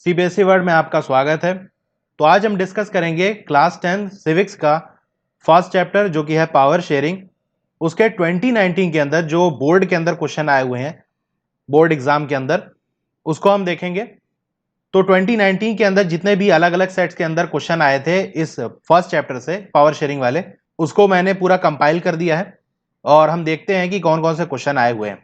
CBSE world में आपका स्वागत है। तो आज हम डिस्कस करेंगे क्लास 10 सिविक्स का फर्स्ट चैप्टर जो कि है पावर शेयरिंग। उसके 2019 के अंदर जो बोर्ड के अंदर क्वेश्चन आए हुए हैं बोर्ड एग्जाम के अंदर उसको हम देखेंगे। तो 2019 के अंदर जितने भी अलग अलग सेट्स के अंदर क्वेश्चन आए थे इस फर्स्ट चैप्टर से पावर शेयरिंग वाले, उसको मैंने पूरा कंपाइल कर दिया है और हम देखते हैं कि कौन कौन से क्वेश्चन आए हुए हैं।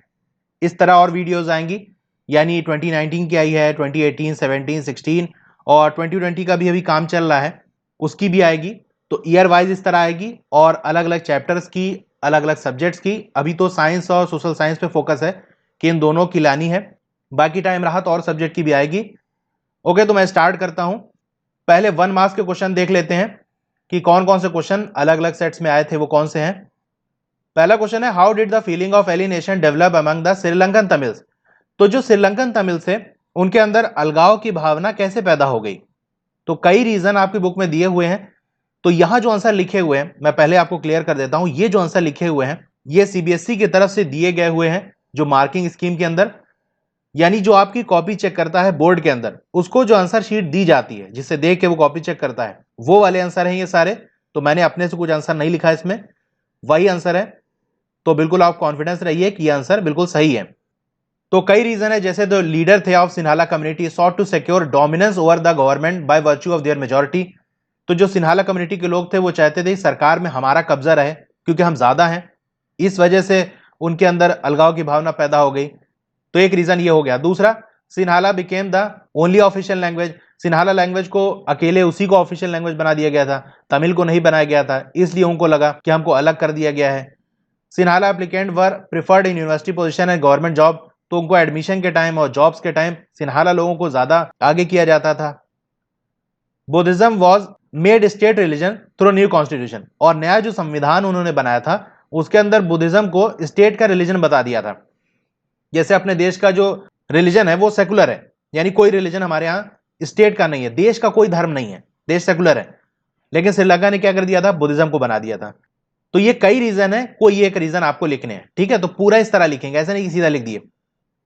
इस तरह और वीडियोस आएंगी, यानी 2019 की आई है, 2018, 17, 16 और 2020 का भी अभी काम चल रहा है, उसकी भी आएगी। तो ईयर वाइज इस तरह आएगी और अलग अलग चैप्टर्स की, अलग अलग सब्जेक्ट्स की। अभी तो साइंस और सोशल साइंस पे फोकस है कि इन दोनों की लानी है, बाकी टाइम रहा तो और सब्जेक्ट की भी आएगी। ओके, तो मैं स्टार्ट करता हूं। पहले 1 मार्क्स के क्वेश्चन देख लेते हैं कि कौन कौन से क्वेश्चन अलग अलग सेट्स में आए थे, वो कौन से हैं। पहला क्वेश्चन है, how did the feeling of alienation develop among the Sri Lankan Tamils. तो जो श्रीलंकन तमिल थे उनके अंदर अलगाव की भावना कैसे पैदा हो गई। तो कई रीजन आपकी बुक में दिए हुए हैं। तो यहां जो आंसर लिखे हुए हैं मैं पहले आपको क्लियर कर देता हूं। ये जो आंसर लिखे हुए हैं ये सीबीएसई की तरफ से दिए गए हुए हैं, जो मार्किंग स्कीम के अंदर, यानी जो आपकी कॉपी चेक करता है बोर्ड के अंदर, उसको जो आंसर शीट दी जाती है जिससे देख के वो कॉपी चेक करता है, वो वाले आंसर हैं ये सारे। तो मैंने अपने से कुछ आंसर नहीं लिखा, इसमें वही आंसर है। तो बिल्कुल आप कॉन्फिडेंस रहिए कि यह आंसर बिल्कुल सही है। तो कई रीजन है, जैसे द लीडर थे of Sinhala community sought to secure dominance over the government by virtue of their majority. तो जो सिन्हाला कम्युनिटी के लोग थे वो चाहते थे सरकार में हमारा कब्जा रहे क्योंकि हम ज्यादा हैं, इस वजह से उनके अंदर अलगाव की भावना पैदा हो गई। तो एक रीजन ये हो गया। दूसरा, Sinhala became the only official language. Sinhala language को अकेले उसी को ऑफिशियल लैंग्वेज बना दिया गया था, तमिल को नहीं बनाया गया था, इसलिए उनको लगा कि हमको अलग कर दिया गया है। Sinhala applicant were preferred in university position and government job. तो उनको एडमिशन के टाइम और जॉब्स के टाइम सिन्हाला लोगों को ज्यादा आगे किया जाता था। Buddhism was made state religion through new constitution. और नया जो संविधान उन्होंने बनाया था उसके अंदर बुद्धिज्म को स्टेट का रिलीजन बता दिया था। जैसे अपने देश का जो रिलीजन है वो सेकुलर है, यानी कोई रिलीजन हमारे यहाँ स्टेट का नहीं है, देश का कोई धर्म नहीं है, देश सेकुलर है। लेकिन श्रीलंका ने क्या कर दिया था, बुद्धिज्म को बना दिया था। तो ये कई रीजन है, कोई एक रीजन आपको लिखने हैं, ठीक है। तो पूरा इस तरह लिखेंगे, ऐसा नहीं कि सीधा लिख दिए।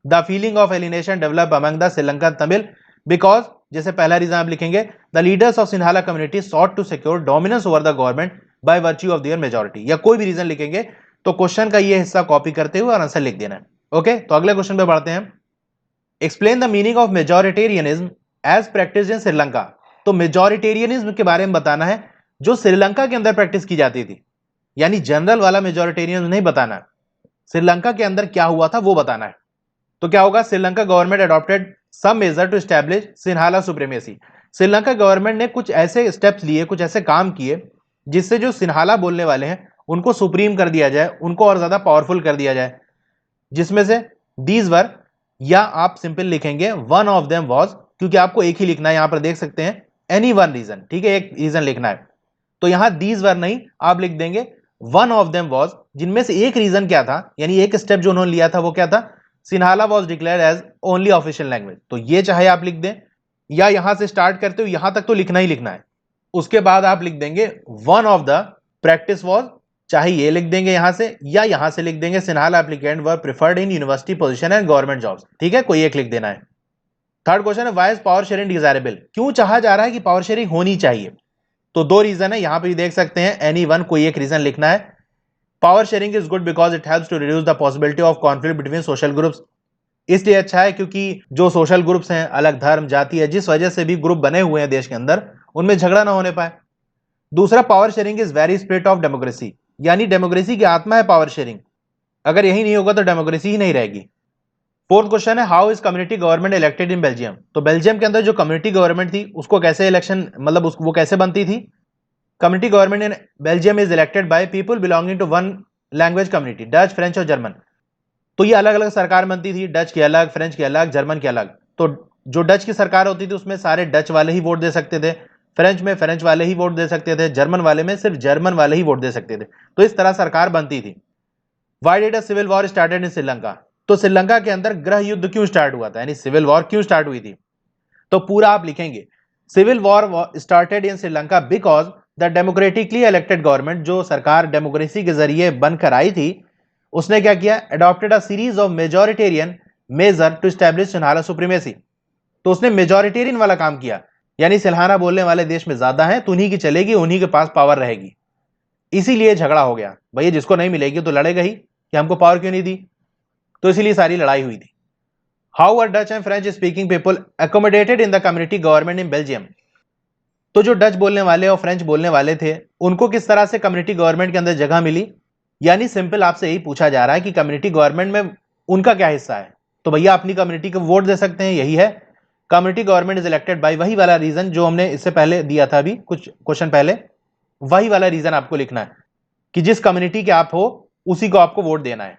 The feeling of alienation develop among the Sri Lankan Tamil because, जैसे पहला रीजन आप लिखेंगे, the leaders of Sinhala community sought to secure dominance over the government by virtue of their majority, या कोई भी रीजन लिखेंगे। तो क्वेश्चन का ये हिस्सा कॉपी करते हुए और आंसर लिख देना है। ओके, तो अगले क्वेश्चन पे बढ़ते हैं। Explain the meaning of majoritarianism as practice in Sri Lanka. तो मेजोरिटेरियनिज्म के बारे में बताना है जो श्रीलंका के अंदर प्रैक्टिस की जाती थी, यानी जनरल वाला मेजोरिटेरियनिज्म नहीं बताना है, श्रीलंका के अंदर क्या हुआ था वो बताना है। तो क्या होगा, Sri Lanka government adopted some measure to establish Sinhala supremacy. Sri Lanka government ने कुछ ऐसे स्टेप्स लिए, कुछ ऐसे काम किए जिससे जो सिन्हाला बोलने वाले हैं उनको सुप्रीम कर दिया जाए, उनको और ज्यादा पावरफुल कर दिया जाए। जिसमें से दीज वर, या आप सिंपल लिखेंगे वन ऑफ देम वॉज, क्योंकि आपको एक ही लिखना है, यहां पर देख सकते हैं एनी वन रीजन, ठीक है, एक रीजन लिखना है। तो यहां दीज वर नहीं, आप लिख देंगे वन ऑफ देम वॉज, जिनमें से एक रीजन क्या था, यानी एक स्टेप जो उन्होंने लिया था वो क्या था, Sinhala was declare as only official language. तो ये चाहे आप लिख दें, या यहां से स्टार्ट करते हो यहां तक तो लिखना ही लिखना है। उसके बाद आप लिख देंगे one of the practice was, चाहे ये लिख देंगे यहां से या यहां से लिख देंगे Sinhala applicant were preferred in university position and government jobs, ठीक है, कोई एक लिख देना है। थर्ड क्वेश्चन है, why is power sharing desirable. क्यों चाहा जा रहा है कि पावर शेयरिंग होनी चाहिए। तो दो रीजन है, यहां पे भी देख सकते हैं, एनी वन, कोई एक रीजन लिखना है। Power sharing is good because it helps to reduce the possibility of conflict between social groups. इसलिए अच्छा है क्योंकि जो सोशल ग्रुप्स हैं, अलग धर्म जाति है, जिस वजह से भी ग्रुप बने हुए हैं देश के अंदर, उनमें झगड़ा ना होने पाए। दूसरा, power sharing is very spirit of democracy, यानी डेमोक्रेसी की आत्मा है पावर शेयरिंग। अगर यही नहीं होगा तो डेमोक्रेसी ही नहीं रहेगी। फोर्थ क्वेश्चन है, how is community government elected in Belgium. तो बेल्जियम के अंदर जो कम्युनिटी गवर्नमेंट थी उसको कैसे इलेक्शन, मतलब वो कैसे बनती थी। Community government in Belgium is elected by people belonging to one language community, Dutch, French और जर्मन। तो ये अलग अलग सरकार बनती थी, डच की अलग, फ्रेंच की अलग, जर्मन की अलग। तो जो डच की सरकार होती थी उसमें सारे डच वाले ही वोट दे सकते थे, फ्रेंच में फ्रेंच वाले ही वोट दे सकते थे, जर्मन वाले में सिर्फ जर्मन वाले ही वोट दे सकते थे। तो इस तरह सरकार बनती थी। Why did a civil war started in Sri Lanka. तो श्रीलंका के अंदर गृह युद्ध क्यों स्टार्ट हुआ था, यानी सिविल वॉर क्यों स्टार्ट हुई थी। तो पूरा आप लिखेंगे, civil war started in Sri Lanka because the democratically elected government, जो सरकार डेमोक्रेसी के जरिए बनकर आई थी, उसने क्या किया, adopted a series of majoritarian measure to establish Sinhala supremacy. तो उसने मेजॉरिटेरियन वाला काम किया, यानी सिल्हाना बोलने वाले देश में ज्यादा हैं तो उन्हीं की चलेगी, उन्हीं के पास पावर रहेगी। इसीलिए झगड़ा हो गया, भैया जिसको नहीं मिलेगी तो लड़ेगा ही कि हमको पावर क्यों नहीं दी, तो इसीलिए सारी लड़ाई हुई थी। How are Dutch and French speaking people accommodated in the community government in Belgium. तो जो डच बोलने वाले और फ्रेंच बोलने वाले थे उनको किस तरह से कम्युनिटी गवर्नमेंट के अंदर जगह मिली, यानी सिंपल आपसे यही पूछा जा रहा है कि कम्युनिटी गवर्नमेंट में उनका क्या हिस्सा है। तो भैया अपनी कम्युनिटी को वोट दे सकते हैं, यही है community government is elected bye, वही वाला रीजन जो हमने इससे पहले दिया था, अभी कुछ क्वेश्चन पहले, वही वाला रीजन आपको लिखना है कि जिस कम्युनिटी के आप हो उसी को आपको वोट देना है।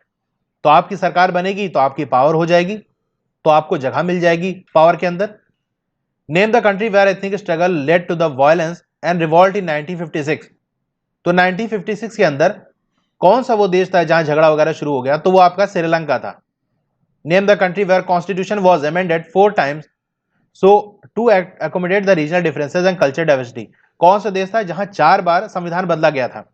तो आपकी सरकार बनेगी तो आपकी पावर हो जाएगी, तो आपको जगह मिल जाएगी पावर के अंदर। Name the country where ethnic struggle led to the violence and revolt in 1956। तो 1956 के अंदर कौन सा वो देश था जहां झगड़ा वगैरह शुरू हो गया, तो वो आपका श्रीलंका था। Name the country where constitution was amended 4 times so to accommodate the regional differences and culture diversity. कौन सा देश था जहां 4 बार संविधान बदला गया था,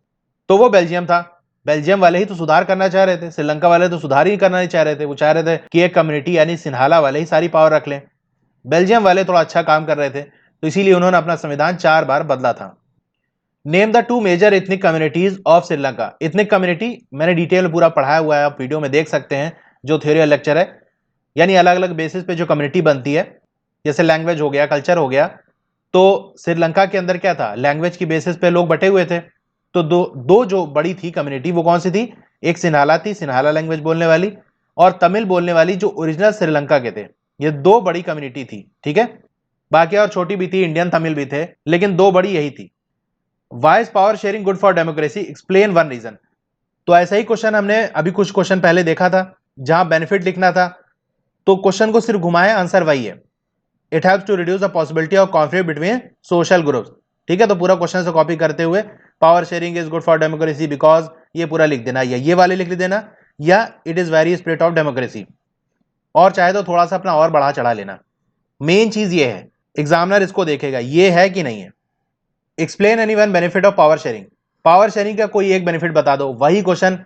तो वो बेल्जियम था। बेल्जियम वाले ही तो सुधार करना चाह रहे थे, श्रीलंका वाले तो सुधार ही करना नहीं चाह रहे थे, वो चाह रहे थे कि एक कम्युनिटी यानी सिन्हाला वाले ही सारी पावर रख लें। बेल्जियम वाले थोड़ा अच्छा काम कर रहे थे, तो इसीलिए उन्होंने अपना संविधान 4 बार बदला था। Name the 2 major ethnic communities of Sri Lanka. Ethnic community मैंने डिटेल पूरा पढ़ाया हुआ है, आप वीडियो में देख सकते हैं जो थ्योरी लेक्चर है, यानी अलग अलग बेसिस पे जो कम्युनिटी बनती है, जैसे लैंग्वेज हो गया, कल्चर हो गया। तो श्रीलंका के अंदर क्या था, लैंग्वेज की बेसिस पे लोग बटे हुए थे। तो दो जो बड़ी थी कम्युनिटी वो कौन सी थी, एक सिन्हाला थी, सिन्हाला लैंग्वेज बोलने वाली, और तमिल बोलने वाली जो ओरिजिनल श्रीलंका के थे। ये 2 बड़ी कम्युनिटी थी, ठीक है। बाकी और छोटी भी थी, इंडियन तमिल भी थे, लेकिन 2 बड़ी यही थी। Why is power sharing good for democracy, explain one reason. तो ऐसा ही क्वेश्चन हमने अभी कुछ क्वेश्चन पहले देखा था जहां बेनिफिट लिखना था, तो क्वेश्चन को सिर्फ घुमाए, आंसर वही है। It helps to reduce the possibility of conflict between social groups, ठीक है। तो पूरा क्वेश्चन से कॉपी करते हुए power sharing is good for democracy because ये पूरा लिख देना, या ये वाले लिख देना, या it is very spirit of democracy, और चाहे तो थोड़ा सा अपना और बढ़ा चढ़ा लेना। मेन चीज ये है, एग्जामिनर इसको देखेगा ये है कि नहीं है। Explain any one benefit of power sharing. Power sharing का कोई एक बेनिफिट बता दो। वही क्वेश्चन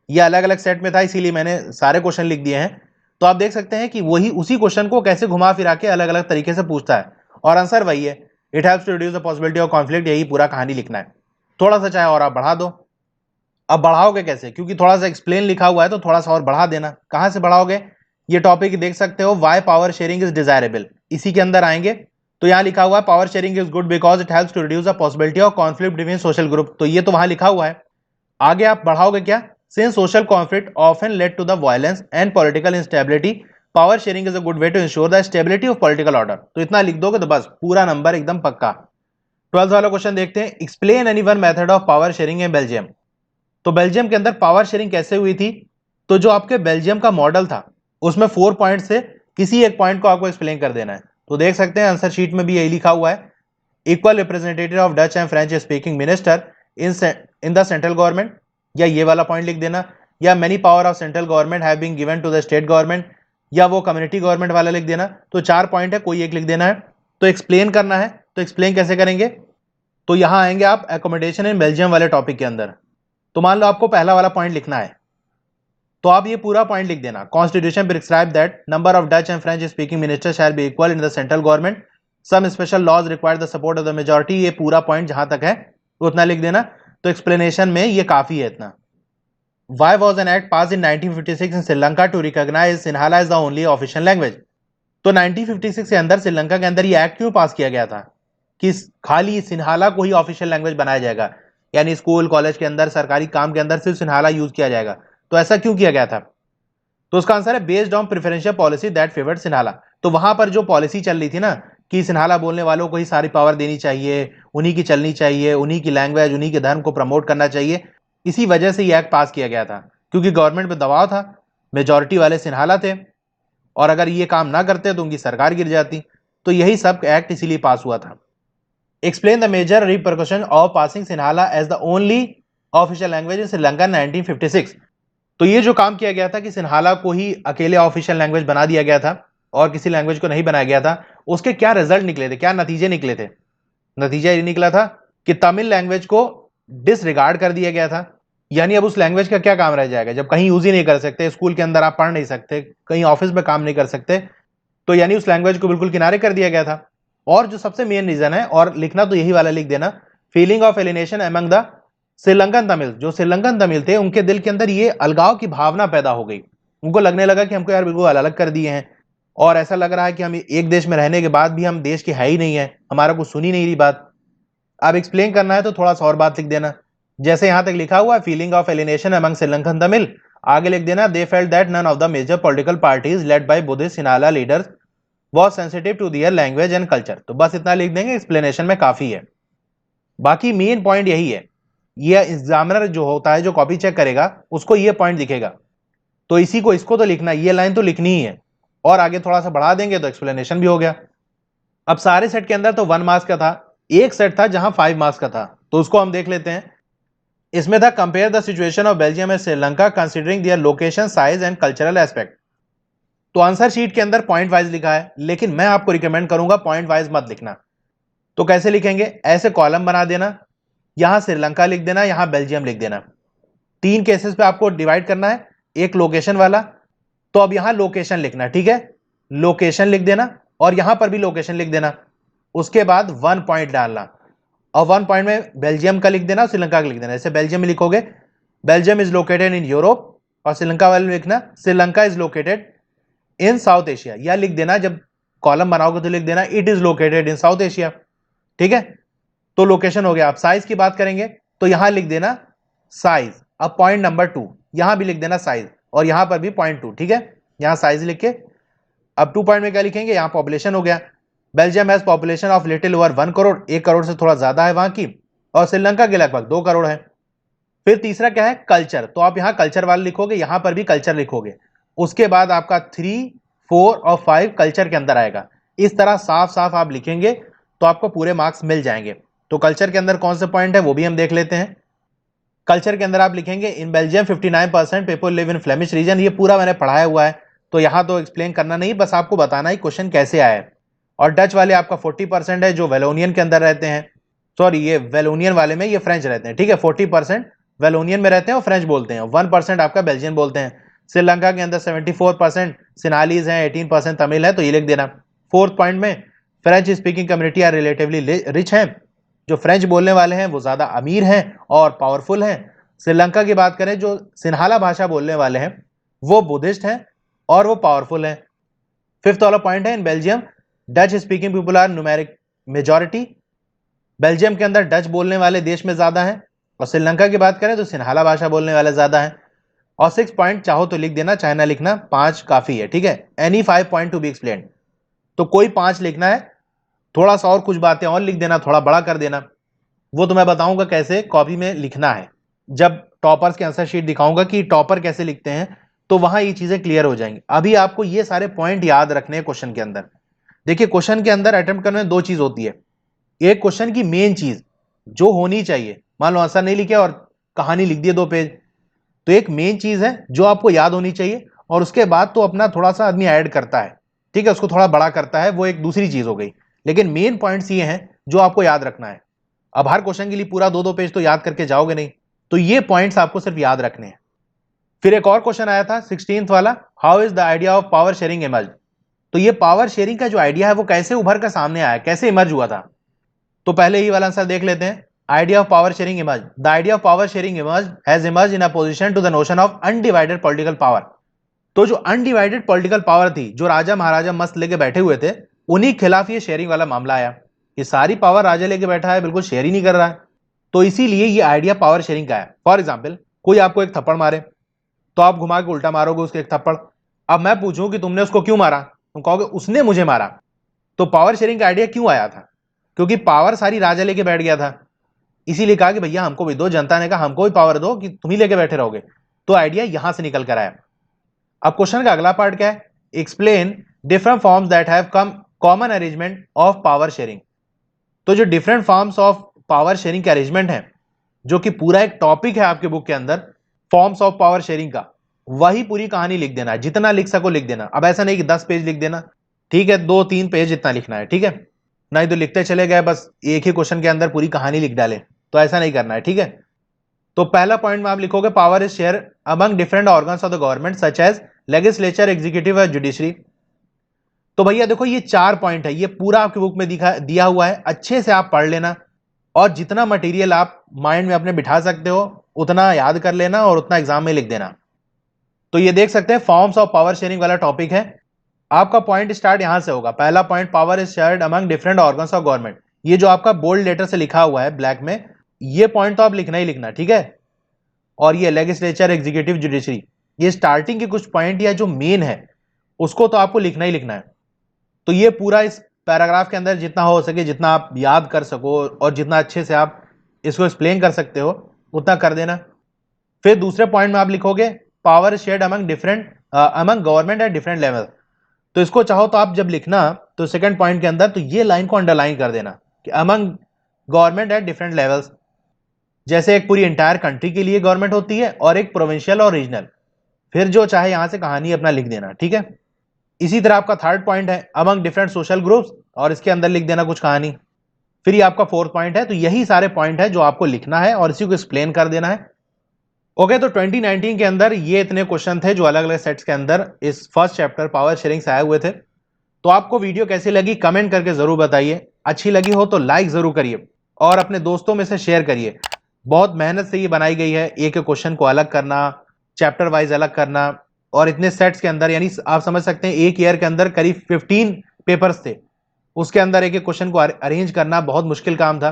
ये अलग अलग सेट में था, इसीलिए मैंने सारे क्वेश्चन लिख दिए हैं। तो आप देख सकते हैं कि वही उसी क्वेश्चन को कैसे घुमा फिरा के अलग अलग तरीके से पूछता है, और आंसर वही है, it helps to reduce the possibility of conflict. यही पूरा कहानी लिखना है। थोड़ा सा चाहे और आप बढ़ा दो। अब बढ़ाओगे कैसे, क्योंकि थोड़ा सा एक्सप्लेन लिखा हुआ है तो थोड़ा सा और बढ़ा देना। कहां से बढ़ाओगे, ये टॉपिक देख सकते हो, why power sharing is desirable, इसी के अंदर आएंगे। तो यहां लिखा हुआ है power sharing is good because it helps to reduce the possibility of conflict between social group, तो ये तो वहां लिखा हुआ है। आगे आप बढ़ाओगे क्या, since social conflict often lead to the violence and political instability, power sharing is a good way to ensure the stability of political order. तो इतना लिख दोगे तो बस पूरा नंबर एकदम पक्का। 12th वाला क्वेश्चन देखते हैं, explain any one method of power sharing in Belgium. तो बेल्जियम के अंदर पावर शेयरिंग कैसे हुई थी, तो जो आपके बेल्जियम का मॉडल था उसमें 4 पॉइंट से किसी एक पॉइंट को आपको एक्सप्लेन कर देना है। तो देख सकते हैं आंसर शीट में भी यही लिखा हुआ है, equal representative of Dutch and French speaking minister in the central government, या ये वाला पॉइंट लिख देना, या many power of central government have been given to the state government, या वो कम्युनिटी गवर्नमेंट वाला लिख देना। तो 4 पॉइंट है, कोई एक लिख देना है। तो एक्सप्लेन करना है, तो एक्सप्लेन कैसे करेंगे, तो यहां आएंगे आप एकोमोडेशन इन बेल्जियम वाले टॉपिक के अंदर। तो मान लो आपको पहला वाला पॉइंट लिखना है, तो आप ये पूरा पॉइंट लिख देना, constitution prescribe that number of Dutch and French speaking minister shall be equal in the central government, some special laws require the support of the majority. ये पूरा पॉइंट जहां तक है उतना लिख देना। तो एक्सप्लेनेशन में ये काफी है इतना। Why was an act passed in 1956 in Sri Lanka to recognize Sinhala as the only official language? तो 1956 के अंदर श्रीलंका के अंदर ये एक्ट क्यों पास किया गया था कि खाली सिन्हाला को ही ऑफिशियल लैंग्वेज बनाया जाएगा, यानी स्कूल कॉलेज के अंदर सरकारी काम के अंदर सिर्फ सिन्हाला यूज किया जाएगा। तो ऐसा क्यों किया गया था, तो उसका आंसर है based on preferential policy that favoured Sinhala. तो वहां पर जो पॉलिसी चल रही थी ना कि सिन्हाला बोलने वालों को ही सारी पावर देनी चाहिए, उन्हीं की चलनी चाहिए, उन्हीं की लैंग्वेज, उन्हीं के धर्म को प्रमोट करना चाहिए, इसी वजह से ये एक्ट पास किया गया था, क्योंकि गवर्नमेंट पे दबाव था, मेजॉरिटी वाले सिन्हाला थे, और अगर ये काम ना करते तो उनकी सरकार गिर जाती। तो यही सब एक्ट इसीलिए पास हुआ था। Explain the major repercussion of passing Sinhala as the only official language in Sri Lanka 1956। तो ये जो काम किया गया था कि सिन्हाला को ही अकेले ऑफिशियल लैंग्वेज बना दिया गया था और किसी लैंग्वेज को नहीं बनाया गया था, उसके क्या रिजल्ट निकले थे, क्या नतीजे निकले थे। नतीजा ये निकला था कि तमिल लैंग्वेज को डिसरिगार्ड कर दिया गया था, यानी अब उस लैंग्वेज का क्या काम रह जाएगा जब कहीं यूज ही नहीं कर सकते, स्कूल के अंदर आप पढ़ नहीं सकते, कहीं ऑफिस में काम नहीं कर सकते, तो यानी उस लैंग्वेज को बिल्कुल किनारे कर दिया गया था। और जो सबसे मेन रीजन है, और लिखना तो यही वाला लिख देना, feeling of alienation among the Sri Lankan Tamil, जो श्रीलंकन तमिल थे उनके दिल के अंदर ये अलगाव की भावना पैदा हो गई। उनको लगने लगा कि हमको यार बिल्कुल अलग अलग कर दिए हैं, और ऐसा लग रहा है कि हम एक देश में रहने के बाद भी हम देश के है ही नहीं है, हमारा कुछ सुनी नहीं रही बात। अब एक्सप्लेन करना है तो थोड़ा सा और बात लिख देना, जैसे यहां तक लिखा हुआ है feeling of alienation among Sri Lankan Tamil, आगे लिख देना they felt that none of the major political parties led by Buddhist Sinhala leaders was sensitive to their language and culture. तो बस इतना लिख देंगे, एक्सप्लेनेशन में काफी है। बाकी मेन पॉइंट यही है, ये एग्जामिनर जो होता है, जो कॉपी चेक करेगा, उसको ये पॉइंट दिखेगा, तो इसी को, इसको तो लिखना, ये लाइन तो लिखनी ही है, और आगे थोड़ा सा बढ़ा देंगे तो एक्सप्लेनेशन भी हो गया। अब सारे सेट के अंदर तो 1 मार्क्स का था, एक सेट था जहां 5 मार्क्स का था, तो उसको हम देख लेते हैं। इसमें था compare the situation of Belgium and Sri Lanka considering their location, size and cultural aspect. तो आंसर शीट के अंदर पॉइंट वाइज लिखा है, लेकिन मैं आपको रिकमेंड करूंगा पॉइंट वाइज मत लिखना। तो कैसे लिखेंगे, ऐसे कॉलम बना देना, यहां श्रीलंका लिख देना, यहां बेल्जियम लिख देना। 3 केसेस पे आपको डिवाइड करना है, एक लोकेशन वाला, तो अब यहां लोकेशन लिखना, ठीक है, लोकेशन लिख देना, और यहां पर भी लोकेशन लिख देना। उसके बाद 1 पॉइंट डालना, और 1 पॉइंट में बेल्जियम का लिख देना और श्रीलंका का लिख देना। जैसे बेल्जियम में लिखोगे Belgium is located in Europe, और श्रीलंका वाले में लिखना Sri Lanka is located in south Asia, या लिख देना, जब कॉलम बनाओगे तो लिख देना it is located in south Asia, ठीक है। तो लोकेशन हो गया। अब साइज की बात करेंगे तो यहां लिख देना साइज। अब पॉइंट नंबर 2, यहां भी लिख देना साइज, और यहां पर भी पॉइंट 2, ठीक है, यहां साइज लिख के अब 2 पॉइंट में क्या लिखेंगे, यहां पॉपुलेशन हो गया। Belgium has population of little over 1 crore, 1 crore से थोड़ा ज्यादा है वहां की, और श्रीलंका के लगभग 2 करोड़ है। फिर तीसरा क्या है, कल्चर, तो आप यहां कल्चर वाले लिखोगे, यहां पर भी कल्चर लिखोगे। उसके बाद आपका 3, 4 और 5 कल्चर के अंदर आएगा। इस तरह साफ साफ आप लिखेंगे तो आपको पूरे मार्क्स मिल जाएंगे। तो कल्चर के अंदर कौन से पॉइंट है वो भी हम देख लेते हैं। कल्चर के अंदर आप लिखेंगे in Belgium 59% people live in Flemish region, ये पूरा मैंने पढ़ाया हुआ है, तो यहां तो एक्सप्लेन करना नहीं, बस आपको बताना ही क्वेश्चन कैसे आया है। और डच वाले आपका 40% है जो वेलोनियन के अंदर रहते हैं, सॉरी ये वेलोनियन वाले में ये फ्रेंच रहते हैं, ठीक है, 40% वेलोनियन में रहते हैं और फ्रेंच बोलते हैं, 1% आपका बेल्जियन बोलते हैं। श्रीलंका के अंदर 74% सिनालीज हैं, 18% तमिल है, तो ये लिख देना। 4th पॉइंट में French speaking community are relatively rich हैं, जो फ्रेंच बोलने वाले हैं वो ज्यादा अमीर हैं और पावरफुल हैं। श्रीलंका की बात करें, जो सिन्हाला भाषा बोलने वाले हैं वो बुद्धिस्ट हैं और वो पावरफुल हैं। 5th वाला पॉइंट है in Belgium Dutch speaking people are numeric majority, Belgium के अंदर डच बोलने वाले देश में ज्यादा हैं, और श्रीलंका की बात करें तो सिन्हाला भाषा बोलने वाले ज्यादा हैं। और 6 पॉइंट चाहो तो लिख देना, चाहे ना लिखना, 5 काफी है, ठीक है। Any 5 point to be explain, तो कोई 5 लिखना है, थोड़ा सा और कुछ बातें और लिख देना, थोड़ा बड़ा कर देना, वो तो मैं बताऊंगा कैसे कॉपी में लिखना है। जब टॉपर्स के आंसर शीट दिखाऊंगा कि टॉपर कैसे लिखते हैं, तो वहां ये चीजें क्लियर हो जाएंगी। अभी आपको ये सारे पॉइंट याद रखने हैं क्वेश्चन के अंदर। देखिए क्वेश्चन के अंदर अटेम्प्ट करने में 2 चीज होती है, एक क्वेश्चन की मेन चीज जो होनी चाहिए, मान लो आंसर नहीं लिखे और कहानी लिख दिए 2 पेज, तो एक मेन चीज है जो आपको याद होनी चाहिए, और उसके बाद तो अपना थोड़ा सा आदमी ऐड करता है, ठीक है, उसको थोड़ा बड़ा करता है, वो एक दूसरी चीज हो गई, लेकिन मेन पॉइंट्स ये हैं जो आपको याद रखना है। अब हर क्वेश्चन के लिए पूरा 2-2 पेज तो याद करके जाओगे नहीं, तो ये पॉइंट्स आपको सिर्फ याद रखने हैं। फिर एक और क्वेश्चन आया था 16th वाला, how is the idea of power sharing emerge. तो ये पावर शेयरिंग का जो आइडिया है वो कैसे उभर कर सामने आया, कैसे इमर्ज हुआ था। तो पहले ही वाला आंसर देख लेते हैं। Idea of power sharing emerge, the idea of power sharing emerge has emerge in opposition to the notion of undivided political power. तो जो अनडिवाइडेड पॉलिटिकल पावर थी, जो राजा महाराजा मस्त लेके बैठे हुए थे, उन्हीं खिलाफ ये शेयरिंग वाला मामला आया कि सारी पावर राजा लेके बैठा है, बिल्कुल शेयर ही नहीं कर रहा है, तो इसीलिए ये आइडिया पावर शेयरिंग का है। फॉर एग्जाम्पल, कोई आपको एक थप्पड़ मारे तो आप घुमा के उल्टा मारोगे उसके एक थप्पड़। अब मैं पूछूं कि तुमने उसको क्यों मारा, तुम कहोगे उसने मुझे मारा। तो पावर शेयरिंग का आइडिया क्यों आया था, क्योंकि पावर सारी राजा लेके बैठ गया था, इसीलिए कहा कि भैया हमको भी दो, जनता ने कहा हमको भी पावर दो कि तुम ही लेके बैठे रहोगे, तो आइडिया यहां से निकल कर आया। अब क्वेश्चन का अगला पार्ट क्या है, explain different forms that have come common arrangement of power sharing. तो जो different forms of power sharing के अरेंजमेंट है, जो कि पूरा एक टॉपिक है आपके बुक के अंदर, फॉर्म्स ऑफ पावर शेयरिंग का, वही पूरी कहानी लिख देना है, जितना लिख सको लिख देना। अब ऐसा नहीं कि 10 पेज लिख देना, ठीक है, 2-3 पेज इतना लिखना है, ठीक है, नहीं तो लिखते चले गए बस एक ही क्वेश्चन के अंदर पूरी कहानी लिख डाले, तो ऐसा नहीं करना है, ठीक है। तो पहला पॉइंट में आप लिखोगे power is share among different organs of the government such as legislature, executive और जुडिशरी। तो भैया देखो ये 4 पॉइंट है, ये पूरा आपकी बुक में दिया हुआ है, अच्छे से आप पढ़ लेना और जितना मटेरियल आप माइंड में अपने बिठा सकते हो उतना याद कर लेना और उतना एग्जाम में लिख देना। तो ये देख सकते हैं फॉर्म्स ऑफ पावर शेयरिंग वाला टॉपिक है। आपका पॉइंट स्टार्ट यहां से होगा। पहला point, power is shared among different organs of government. ये जो आपका बोल्ड लेटर से लिखा हुआ है ब्लैक में, ये पॉइंट तो आप लिखना ही लिखना, ठीक है। और ये लेजिस्लेचर, एग्जीक्यूटिव, जुडिशरी, ये स्टार्टिंग के कुछ पॉइंट या जो मेन है उसको तो आपको लिखना ही लिखना है। तो ये पूरा इस पैराग्राफ के अंदर जितना हो सके, जितना आप याद कर सको और जितना अच्छे से आप इसको एक्सप्लेन कर सकते हो उतना कर देना। फिर दूसरे पॉइंट में आप लिखोगे power shared among government at different level. तो इसको चाहो तो आप जब लिखना तो सेकंड पॉइंट के अंदर तो ये लाइन को अंडरलाइन कर देना कि among government at different levels. जैसे एक पूरी इंटायर कंट्री के लिए गवर्नमेंट होती है और एक प्रोविंशियल और रीजनल। फिर जो चाहे यहां से कहानी अपना लिख देना, ठीक है। इसी तरह आपका थर्ड पॉइंट है अमंग डिफरेंट सोशल ग्रुप्स, और इसके अंदर लिख देना कुछ कहानी। फिर ये आपका फोर्थ पॉइंट है। तो यही सारे पॉइंट है जो आपको लिखना है और इसी को एक्सप्लेन कर देना है। ओके, तो 2019 के अंदर ये इतने क्वेश्चन थे जो अलग अलग सेट्स के अंदर इस फर्स्ट चैप्टर पावर शेयरिंग से आए हुए थे। तो आपको वीडियो कैसी लगी कमेंट करके जरूर बताइए। अच्छी लगी हो तो लाइक जरूर करिए और अपने दोस्तों में से शेयर करिए। बहुत मेहनत से ये बनाई गई है, एक एक क्वेश्चन को अलग करना, चैप्टर वाइज अलग करना, और इतने सेट्स के अंदर, यानी आप समझ सकते हैं एक ईयर के अंदर करीब 15 पेपर्स थे, उसके अंदर एक एक क्वेश्चन को अरेंज करना बहुत मुश्किल काम था।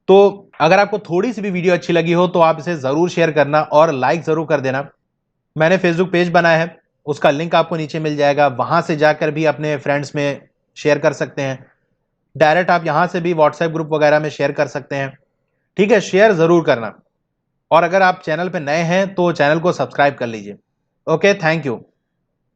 तो अगर आपको थोड़ी सी भी वीडियो अच्छी लगी हो तो आप इसे जरूर शेयर करना और लाइक जरूर कर देना। मैंने फेसबुक पेज बनाया है, उसका लिंक आपको नीचे मिल जाएगा, वहां से जाकर भी अपने फ्रेंड्स में शेयर कर सकते हैं। डायरेक्ट आप यहां से भी व्हाट्सएप ग्रुप वगैरह में शेयर कर सकते हैं, ठीक है। शेयर जरूर करना और अगर आप चैनल पे नए हैं तो चैनल को सब्सक्राइब कर लीजिए। Okay, thank you.